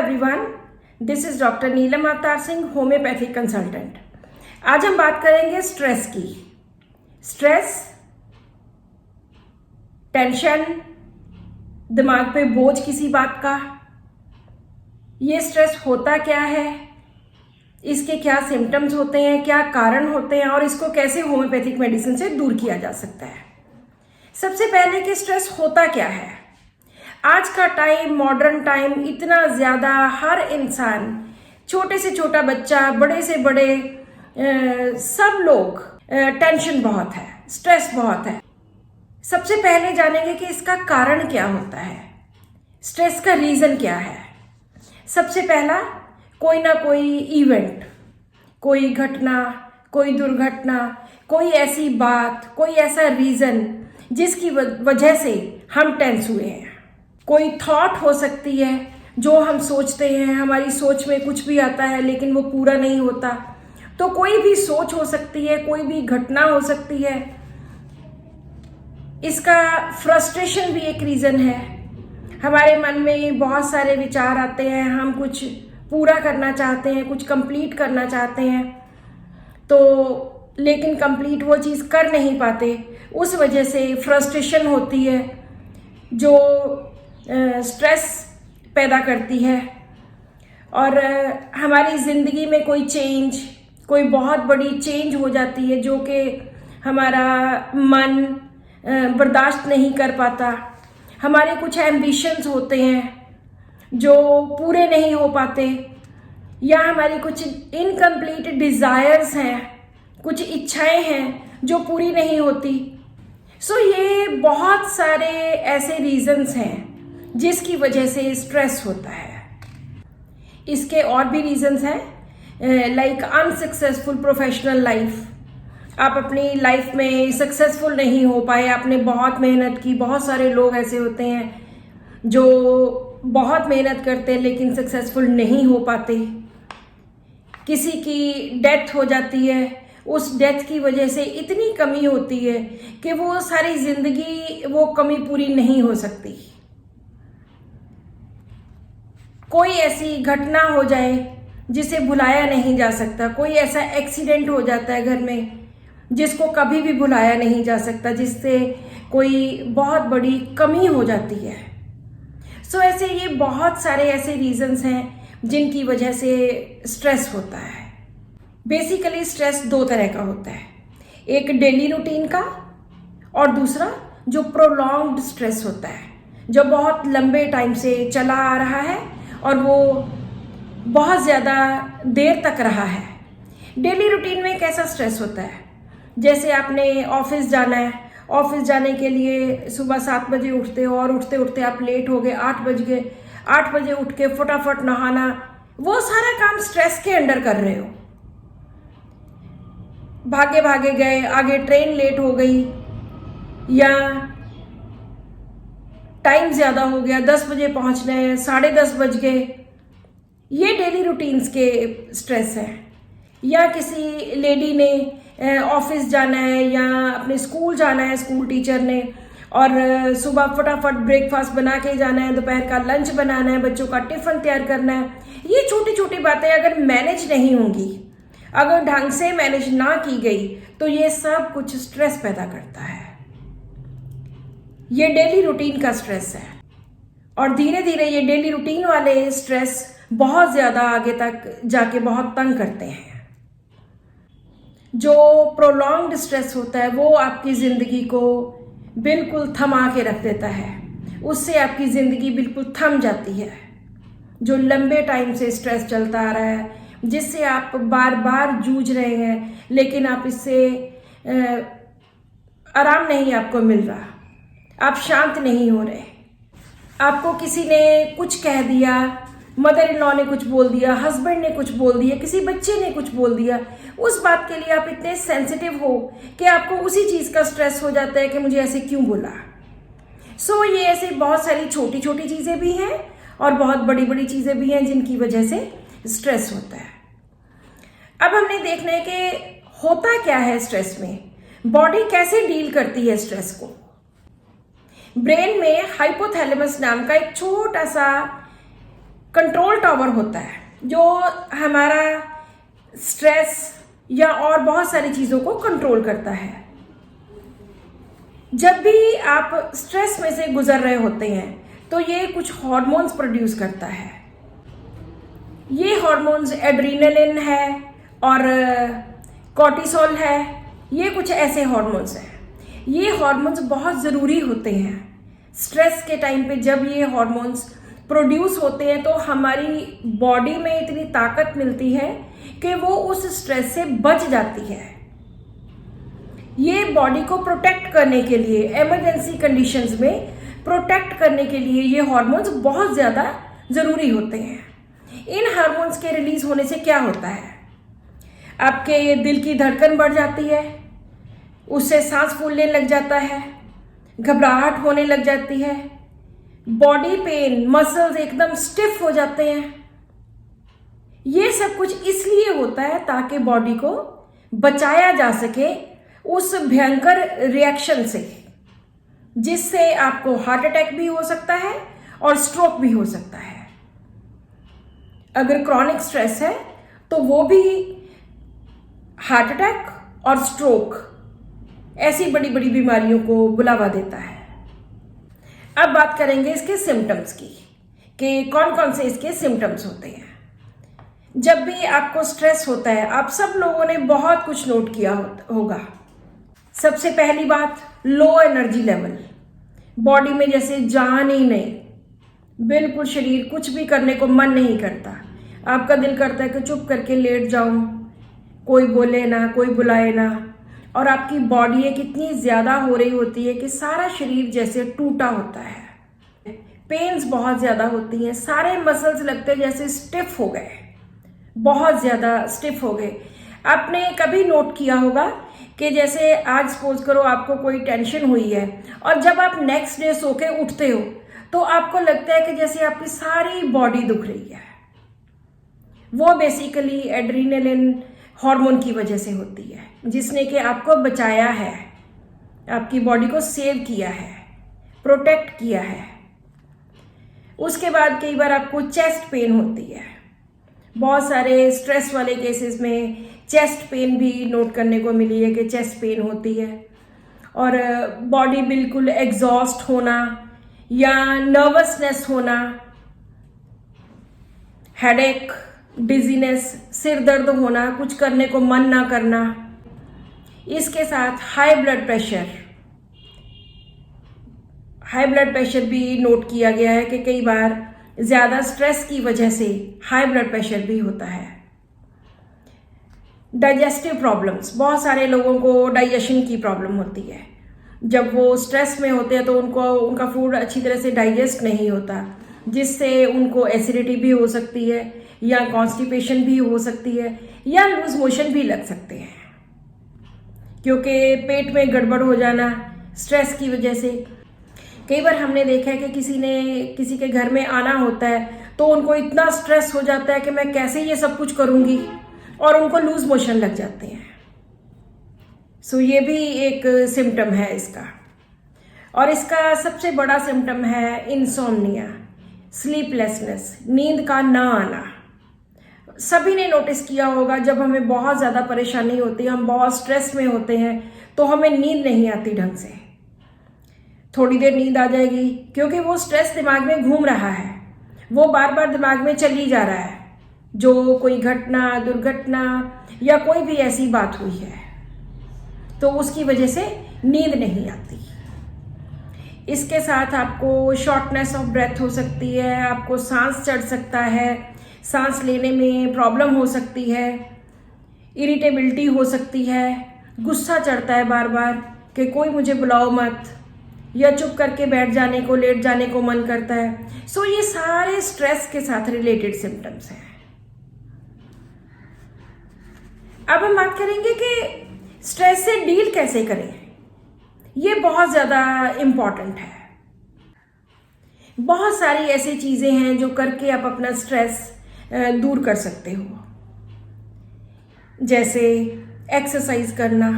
Everyone, this is doctor Neelam Avtar Singh, homeopathic consultant. आज हम बात करेंगे स्ट्रेस की। स्ट्रेस, टेंशन, दिमाग पे बोझ किसी बात का, ये स्ट्रेस होता क्या है, इसके क्या सिम्टम्स होते हैं, क्या कारण होते हैं और इसको कैसे होम्योपैथिक मेडिसिन से दूर किया जा सकता है। सबसे पहले कि स्ट्रेस होता क्या है। आज का टाइम, मॉडर्न टाइम, इतना ज़्यादा हर इंसान, छोटे से छोटा बच्चा, बड़े से बड़े, सब लोग टेंशन बहुत है, स्ट्रेस बहुत है। सबसे पहले जानेंगे कि इसका कारण क्या होता है, स्ट्रेस का रीज़न क्या है। सबसे पहला, कोई ना कोई इवेंट, कोई घटना, कोई दुर्घटना, कोई ऐसी बात, कोई ऐसा रीज़न जिसकी वजह से हम टेंस हुए हैं। कोई थॉट हो सकती है जो हम सोचते हैं, हमारी सोच में कुछ भी आता है लेकिन वो पूरा नहीं होता। तो कोई भी सोच हो सकती है, कोई भी घटना हो सकती है। इसका फ्रस्ट्रेशन भी एक रीज़न है। हमारे मन में बहुत सारे विचार आते हैं, हम कुछ पूरा करना चाहते हैं, कुछ कंप्लीट करना चाहते हैं, तो लेकिन कंप्लीट वो चीज़ कर नहीं पाते। उस वजह से फ्रस्ट्रेशन होती है जो स्ट्रेस पैदा करती है। और हमारी ज़िंदगी में कोई चेंज, कोई बहुत बड़ी चेंज हो जाती है जो कि हमारा मन बर्दाश्त नहीं कर पाता। हमारे कुछ एम्बिशंस होते हैं जो पूरे नहीं हो पाते, या हमारी कुछ इनकम्प्लीट डिज़ायर्स हैं, कुछ इच्छाएं हैं जो पूरी नहीं होती। सो ये बहुत सारे ऐसे रीज़न्स हैं जिसकी वजह से स्ट्रेस होता है। इसके और भी रीज़न्स हैं, लाइक अनसक्सेसफुल प्रोफेशनल लाइफ। आप अपनी लाइफ में सक्सेसफुल नहीं हो पाए, आपने बहुत मेहनत की। बहुत सारे लोग ऐसे होते हैं जो बहुत मेहनत करते हैं लेकिन सक्सेसफुल नहीं हो पाते। किसी की डेथ हो जाती है, उस डेथ की वजह से इतनी कमी होती है कि वो सारी ज़िंदगी वो कमी पूरी नहीं हो सकती। कोई ऐसी घटना हो जाए जिसे भुलाया नहीं जा सकता, कोई ऐसा एक्सीडेंट हो जाता है घर में जिसको कभी भी भुलाया नहीं जा सकता, जिससे कोई बहुत बड़ी कमी हो जाती है। सो ऐसे ये बहुत सारे ऐसे रीज़न्स हैं जिनकी वजह से स्ट्रेस होता है। बेसिकली स्ट्रेस दो तरह का होता है, एक डेली रूटीन का और दूसरा जो प्रोलॉन्ग्ड स्ट्रेस होता है, जो बहुत लंबे टाइम से चला आ रहा है और वो बहुत ज़्यादा देर तक रहा है। डेली रूटीन में कैसा स्ट्रेस होता है, जैसे आपने ऑफिस जाना है, ऑफिस जाने के लिए सुबह 7 बजे उठते हो और उठते उठते आप लेट हो गए, 8 बज गए। 8 बजे उठ के फटाफट नहाना, वो सारा काम स्ट्रेस के अंडर कर रहे हो। भागे भागे गए, आगे ट्रेन लेट हो गई या टाइम ज़्यादा हो गया, 10 बजे पहुंचना है, 10:30 बज गए। ये डेली रूटीन्स के स्ट्रेस है। या किसी लेडी ने ऑफिस जाना है या अपने स्कूल जाना है, स्कूल टीचर ने, और सुबह फटाफट ब्रेकफास्ट बना के जाना है, दोपहर का लंच बनाना है, बच्चों का टिफ़िन तैयार करना है। ये छोटी छोटी बातें अगर मैनेज नहीं होंगी, अगर ढंग से मैनेज ना की गई, तो ये सब कुछ स्ट्रेस पैदा करता है। ये डेली रूटीन का स्ट्रेस है। और धीरे धीरे ये डेली रूटीन वाले स्ट्रेस बहुत ज़्यादा आगे तक जाके बहुत तंग करते हैं। जो प्रोलॉन्ग्ड स्ट्रेस होता है वो आपकी ज़िंदगी को बिल्कुल थमा के रख देता है, उससे आपकी ज़िंदगी बिल्कुल थम जाती है। जो लंबे टाइम से स्ट्रेस चलता आ रहा है, जिससे आप बार बार जूझ रहे हैं लेकिन आप इससे आराम नहीं आपको मिल रहा, आप शांत नहीं हो रहे। आपको किसी ने कुछ कह दिया, मदर इन लॉ ने कुछ बोल दिया, हस्बैंड ने कुछ बोल दिया, किसी बच्चे ने कुछ बोल दिया, उस बात के लिए आप इतने सेंसिटिव हो कि आपको उसी चीज़ का स्ट्रेस हो जाता है कि मुझे ऐसे क्यों बोला। सो ये ऐसे बहुत सारी छोटी छोटी चीज़ें भी हैं और बहुत बड़ी बड़ी चीज़ें भी हैं जिनकी वजह से स्ट्रेस होता है। अब हमने देखना है कि होता क्या है स्ट्रेस में, बॉडी कैसे डील करती है स्ट्रेस को। ब्रेन में हाइपोथैलेमस नाम का एक छोटा सा कंट्रोल टावर होता है जो हमारा स्ट्रेस या और बहुत सारी चीज़ों को कंट्रोल करता है। जब भी आप स्ट्रेस में से गुजर रहे होते हैं तो ये कुछ हार्मोन्स प्रोड्यूस करता है। ये हार्मोन्स एड्रेनलिन है और कॉर्टिसोल है। ये कुछ ऐसे हार्मोन्स हैं। ये हार्मोन्स बहुत ज़रूरी होते हैं स्ट्रेस के टाइम पे। जब ये हार्मोन्स प्रोड्यूस होते हैं तो हमारी बॉडी में इतनी ताकत मिलती है कि वो उस स्ट्रेस से बच जाती है। ये बॉडी को प्रोटेक्ट करने के लिए, इमरजेंसी कंडीशंस में प्रोटेक्ट करने के लिए ये हार्मोन्स बहुत ज़्यादा ज़रूरी होते हैं। इन हार्मोन्स के रिलीज होने से क्या होता है? आपके दिल की धड़कन बढ़ जाती है, उससे सांस फूलने लग जाता है, घबराहट होने लग जाती है, बॉडी पेन, मसल्स एकदम स्टिफ हो जाते हैं। ये सब कुछ इसलिए होता है ताकि बॉडी को बचाया जा सके उस भयंकर रिएक्शन से, जिससे आपको हार्ट अटैक भी हो सकता है और स्ट्रोक भी हो सकता है। अगर क्रॉनिक स्ट्रेस है तो वो भी हार्ट अटैक और स्ट्रोक ऐसी बड़ी बड़ी बीमारियों को बुलावा देता है। अब बात करेंगे इसके सिम्टम्स की कि कौन कौन से इसके सिम्टम्स होते हैं। जब भी आपको स्ट्रेस होता है, आप सब लोगों ने बहुत कुछ नोट किया होगा। सबसे पहली बात, लो एनर्जी लेवल। बॉडी में जैसे जान ही नहीं, बिल्कुल शरीर कुछ भी करने को मन नहीं करता। आपका दिल करता है कि चुप करके लेट जाऊं, कोई बोले ना, कोई बुलाए ना। और आपकी बॉडी एक इतनी ज़्यादा हो रही होती है कि सारा शरीर जैसे टूटा होता है। पेन्स बहुत ज़्यादा होती हैं, सारे मसल्स लगते हैं जैसे स्टिफ हो गए, बहुत ज़्यादा स्टिफ हो गए। आपने कभी नोट किया होगा कि जैसे आज सपोज करो आपको कोई टेंशन हुई है और जब आप नेक्स्ट डे सो के उठते हो तो आपको लगता है कि जैसे आपकी सारी बॉडी दुख रही है। वो बेसिकली एड्रेनलिन हार्मोन की वजह से होती है, जिसने कि आपको बचाया है, आपकी बॉडी को सेव किया है, प्रोटेक्ट किया है। उसके बाद कई बार आपको चेस्ट पेन होती है। बहुत सारे स्ट्रेस वाले केसेस में चेस्ट पेन भी नोट करने को मिली है कि चेस्ट पेन होती है। और बॉडी बिल्कुल एग्जॉस्ट होना या नर्वसनेस होना, हेडेक, डिजीनेस, सिर दर्द होना, कुछ करने को मन ना करना। इसके साथ हाई ब्लड प्रेशर भी नोट किया गया है कि कई बार ज़्यादा स्ट्रेस की वजह से हाई ब्लड प्रेशर भी होता है। डाइजेस्टिव प्रॉब्लम्स, बहुत सारे लोगों को डाइजेशन की प्रॉब्लम होती है। जब वो स्ट्रेस में होते हैं तो उनका फूड अच्छी तरह से डाइजेस्ट नहीं होता, जिससे उनको एसिडिटी भी हो सकती है या कॉन्स्टिपेशन भी हो सकती है या लूज मोशन भी लग सकते हैं, क्योंकि पेट में गड़बड़ हो जाना स्ट्रेस की वजह से। कई बार हमने देखा है कि किसी के घर में आना होता है तो उनको इतना स्ट्रेस हो जाता है कि मैं कैसे ये सब कुछ करूँगी, और उनको लूज मोशन लग जाते हैं। सो ये भी एक सिम्टम है इसका। और इसका सबसे बड़ा सिम्टम है इंसोम्निया, स्लीपलेसनेस, नींद का ना आना। सभी ने नोटिस किया होगा, जब हमें बहुत ज़्यादा परेशानी होती है, हम बहुत स्ट्रेस में होते हैं तो हमें नींद नहीं आती ढंग से। थोड़ी देर नींद आ जाएगी क्योंकि वो स्ट्रेस दिमाग में घूम रहा है, वो बार बार दिमाग में चली जा रहा है, जो कोई घटना, दुर्घटना या कोई भी ऐसी बात हुई है, तो उसकी वजह से नींद नहीं आती। इसके साथ आपको शॉर्टनेस ऑफ ब्रेथ हो सकती है, आपको सांस चढ़ सकता है, सांस लेने में प्रॉब्लम हो सकती है, इरिटेबिलिटी हो सकती है, गुस्सा चढ़ता है बार बार कि कोई मुझे बुलाओ मत, या चुप करके बैठ जाने को, लेट जाने को मन करता है। सो ये सारे स्ट्रेस के साथ रिलेटेड सिम्टम्स हैं। अब हम बात करेंगे कि स्ट्रेस से डील कैसे करें। ये बहुत ज़्यादा इम्पॉर्टेंट है। बहुत सारी ऐसी चीज़ें हैं जो करके आप अपना स्ट्रेस दूर कर सकते हो, जैसे एक्सरसाइज करना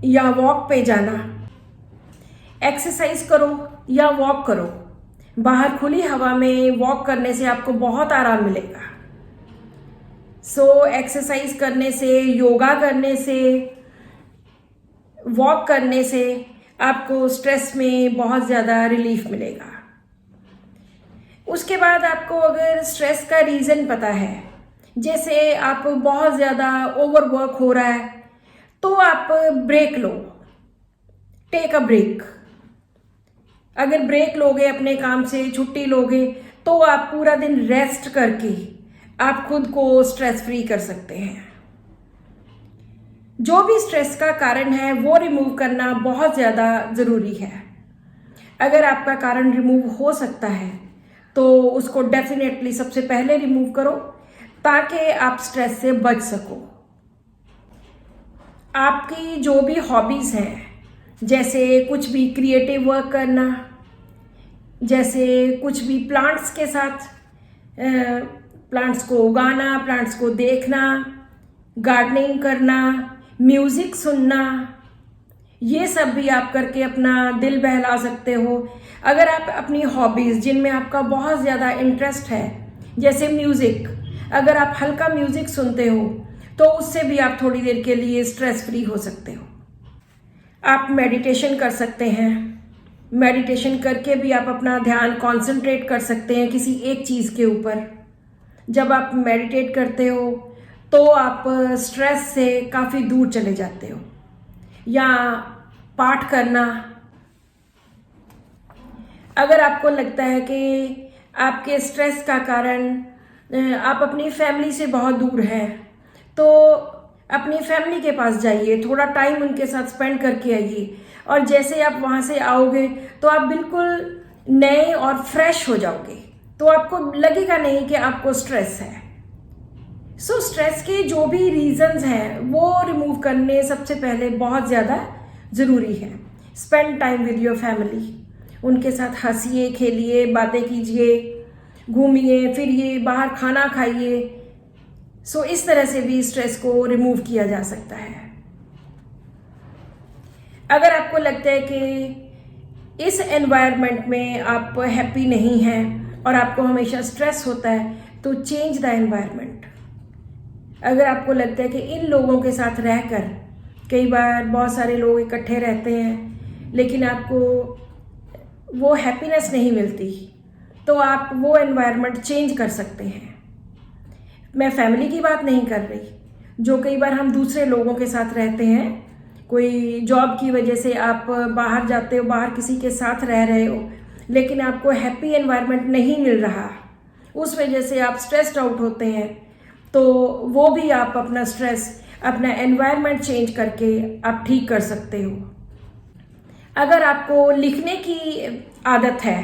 या वॉक पे जाना। एक्सरसाइज करो या वॉक करो, बाहर खुली हवा में वॉक करने से आपको बहुत आराम मिलेगा। एक्सरसाइज करने से, योगा करने से, वॉक करने से आपको स्ट्रेस में बहुत ज़्यादा रिलीफ मिलेगा। उसके बाद आपको अगर स्ट्रेस का रीज़न पता है, जैसे आप बहुत ज़्यादा ओवरवर्क हो रहा है, तो आप ब्रेक लो, टेक अ ब्रेक। अगर ब्रेक लोगे, अपने काम से छुट्टी लोगे, तो आप पूरा दिन रेस्ट करके आप खुद को स्ट्रेस फ्री कर सकते हैं। जो भी स्ट्रेस का कारण है वो रिमूव करना बहुत ज़्यादा ज़रूरी है। अगर आपका कारण रिमूव हो सकता है तो उसको डेफिनेटली सबसे पहले रिमूव करो, ताकि आप स्ट्रेस से बच सको। आपकी जो भी हॉबीज़ हैं, जैसे कुछ भी क्रिएटिव वर्क करना, जैसे कुछ भी प्लांट्स के साथ प्लांट्स को उगाना, प्लांट्स को देखना, गार्डनिंग करना, म्यूज़िक सुनना, ये सब भी आप करके अपना दिल बहला सकते हो। अगर आप अपनी हॉबीज़ जिनमें आपका बहुत ज़्यादा इंटरेस्ट है, जैसे म्यूज़िक, अगर आप हल्का म्यूज़िक सुनते हो तो उससे भी आप थोड़ी देर के लिए स्ट्रेस फ्री हो सकते हो। आप मेडिटेशन कर सकते हैं। मेडिटेशन करके भी आप अपना ध्यान कॉन्सेंट्रेट कर सकते हैं किसी एक चीज़ के ऊपर। जब आप मेडिटेट करते हो तो आप स्ट्रेस से काफ़ी दूर चले जाते हो। या पाठ करना, अगर आपको लगता है कि आपके स्ट्रेस का कारण आप अपनी फैमिली से बहुत दूर हैं, तो अपनी फैमिली के पास जाइए, थोड़ा टाइम उनके साथ स्पेंड करके आइए, और जैसे आप वहाँ से आओगे तो आप बिल्कुल नए और फ्रेश हो जाओगे, तो आपको लगेगा नहीं कि आपको स्ट्रेस है। स्ट्रेस के जो भी रीजंस हैं वो रिमूव करने सबसे पहले बहुत ज़्यादा ज़रूरी है। Spend time with your family, उनके साथ हंसिए, खेलिए, बातें कीजिए, घूमिए फिरिए, बाहर खाना खाइए। इस तरह से भी स्ट्रेस को रिमूव किया जा सकता है। अगर आपको लगता है कि इस एनवायरनमेंट में आप हैप्पी नहीं हैं और आपको हमेशा स्ट्रेस होता है, तो चेंज द एनवायरनमेंट। अगर आपको लगता है कि इन लोगों के साथ रहकर, कई बार बहुत सारे लोग इकट्ठे रहते हैं लेकिन आपको वो हैप्पीनेस नहीं मिलती, तो आप वो एनवायरनमेंट चेंज कर सकते हैं। मैं फैमिली की बात नहीं कर रही, जो कई बार हम दूसरे लोगों के साथ रहते हैं, कोई जॉब की वजह से आप बाहर जाते हो, बाहर किसी के साथ रह रहे हो, लेकिन आपको हैप्पी एनवायरनमेंट नहीं मिल रहा, उस वजह से आप स्ट्रेस्ड आउट होते हैं, तो वो भी आप अपना स्ट्रेस, अपना एनवायरनमेंट चेंज करके आप ठीक कर सकते हो। अगर आपको लिखने की आदत है,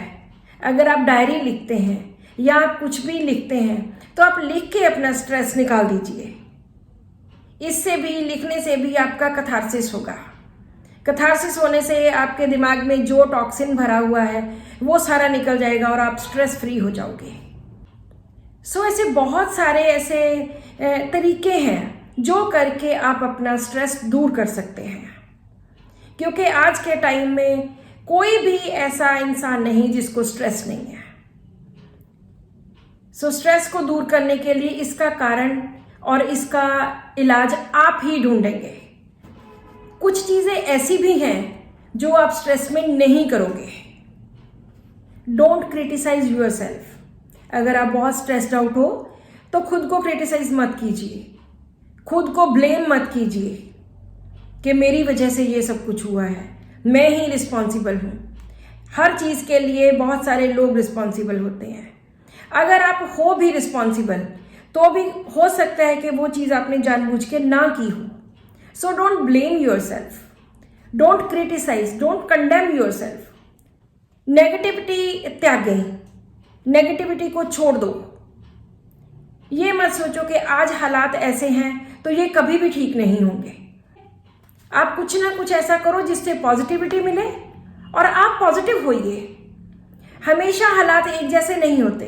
अगर आप डायरी लिखते हैं या आप कुछ भी लिखते हैं, तो आप लिख के अपना स्ट्रेस निकाल दीजिए। इससे भी, लिखने से भी आपका कैथारसिस होगा। कैथारसिस होने से आपके दिमाग में जो टॉक्सिन भरा हुआ है वो सारा निकल जाएगा और आप स्ट्रेस फ्री हो जाओगे। ऐसे बहुत सारे ऐसे तरीके हैं जो करके आप अपना स्ट्रेस दूर कर सकते हैं, क्योंकि आज के टाइम में कोई भी ऐसा इंसान नहीं जिसको स्ट्रेस नहीं है। स्ट्रेस को दूर करने के लिए इसका कारण और इसका इलाज आप ही ढूंढेंगे। कुछ चीजें ऐसी भी हैं जो आप स्ट्रेस में नहीं करोगे। Don't criticise yourself. अगर आप बहुत स्ट्रेस्ड आउट हो तो खुद को क्रिटिसाइज मत कीजिए, खुद को ब्लेम मत कीजिए कि मेरी वजह से ये सब कुछ हुआ है, मैं ही रिस्पॉन्सिबल हूँ। हर चीज़ के लिए बहुत सारे लोग रिस्पॉन्सिबल होते हैं। अगर आप हो भी रिस्पॉन्सिबल, तो भी हो सकता है कि वो चीज़ आपने जानबूझ के ना की हो। Don't blame yourself, don't criticise, don't condemn yourself. Negativity त्यागें, नेगेटिविटी को छोड़ दो। ये मत सोचो कि आज हालात ऐसे हैं तो ये कभी भी ठीक नहीं होंगे। आप कुछ ना कुछ ऐसा करो जिससे पॉजिटिविटी मिले और आप पॉजिटिव होइए। हमेशा हालात एक जैसे नहीं होते।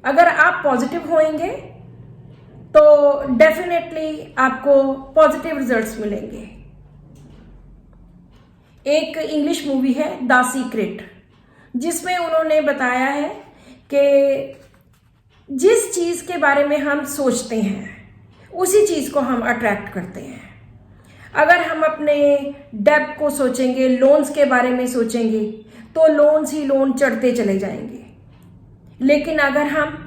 अगर आप पॉजिटिव होएंगे तो डेफिनेटली आपको पॉजिटिव रिजल्ट्स मिलेंगे। एक इंग्लिश मूवी है द सीक्रेट, जिसमें उन्होंने बताया है कि जिस चीज़ के बारे में हम सोचते हैं उसी चीज़ को हम अट्रैक्ट करते हैं। अगर हम अपने डेब्ट को सोचेंगे, लोन्स के बारे में सोचेंगे, तो लोन्स ही लोन चढ़ते चले जाएंगे। लेकिन अगर हम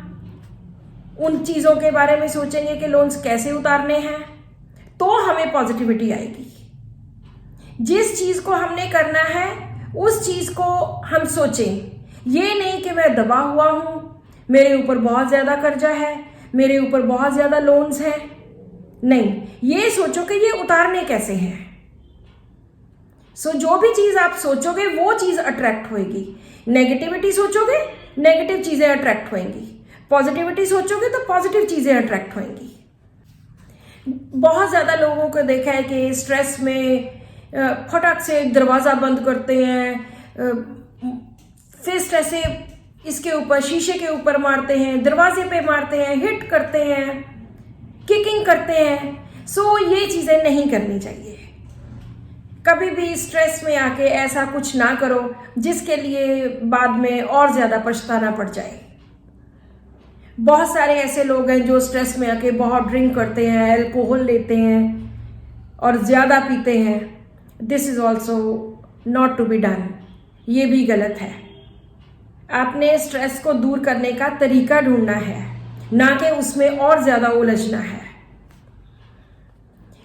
उन चीज़ों के बारे में सोचेंगे कि लोन्स कैसे उतारने हैं, तो हमें पॉजिटिविटी आएगी। जिस चीज़ को हमने करना है उस चीज़ को हम सोचें। ये नहीं कि मैं दबा हुआ हूँ, मेरे ऊपर बहुत ज़्यादा कर्जा है, मेरे ऊपर बहुत ज़्यादा लोन्स हैं। नहीं, ये सोचो कि ये उतारने कैसे हैं। सो जो भी चीज़ आप सोचोगे वो चीज़ अट्रैक्ट होएगी। नेगेटिविटी सोचोगे, नेगेटिव चीज़ें अट्रैक्ट होएंगी। पॉजिटिविटी सोचोगे तो पॉजिटिव चीज़ें अट्रैक्ट होएंगी। बहुत ज़्यादा लोगों को देखा है कि स्ट्रेस में फटाक से दरवाज़ा बंद करते हैं, फिस्ट ऐसे इसके ऊपर, शीशे के ऊपर मारते हैं, दरवाजे पे मारते हैं, हिट करते हैं, किकिंग करते हैं। सो ये चीज़ें नहीं करनी चाहिए। कभी भी स्ट्रेस में आके ऐसा कुछ ना करो जिसके लिए बाद में और ज़्यादा पछताना पड़ जाए। बहुत सारे ऐसे लोग हैं जो स्ट्रेस में आके बहुत ड्रिंक करते हैं, अल्कोहल लेते हैं और ज़्यादा पीते हैं। This is also not to be done. ये भी गलत है। आपने स्ट्रेस को दूर करने का तरीका ढूंढना है, ना कि उसमें और ज़्यादा उलझना है।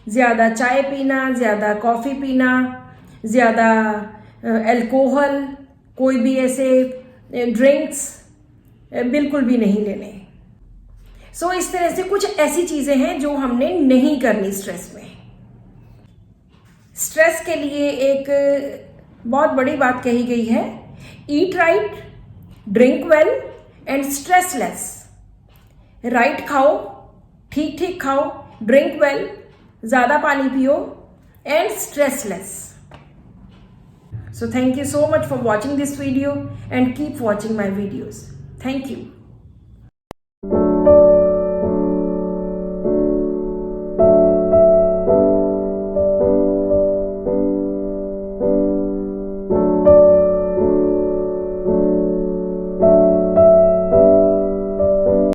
ज़्यादा चाय पीना, ज़्यादा कॉफ़ी पीना, ज़्यादा अल्कोहल, कोई भी ऐसे ड्रिंक्स बिल्कुल भी नहीं लेने। सो इस तरह से कुछ ऐसी चीज़ें हैं जो हमने नहीं करनी स्ट्रेस में। स्ट्रेस के लिए एक बहुत बड़ी बात कही गई है, eat right, drink well and stress less. Right खाओ, ठीक ठीक खाओ, ड्रिंक वेल, ज़्यादा पानी पियो and stress less. So thank you so much for watching this video and keep watching my videos. Thank you.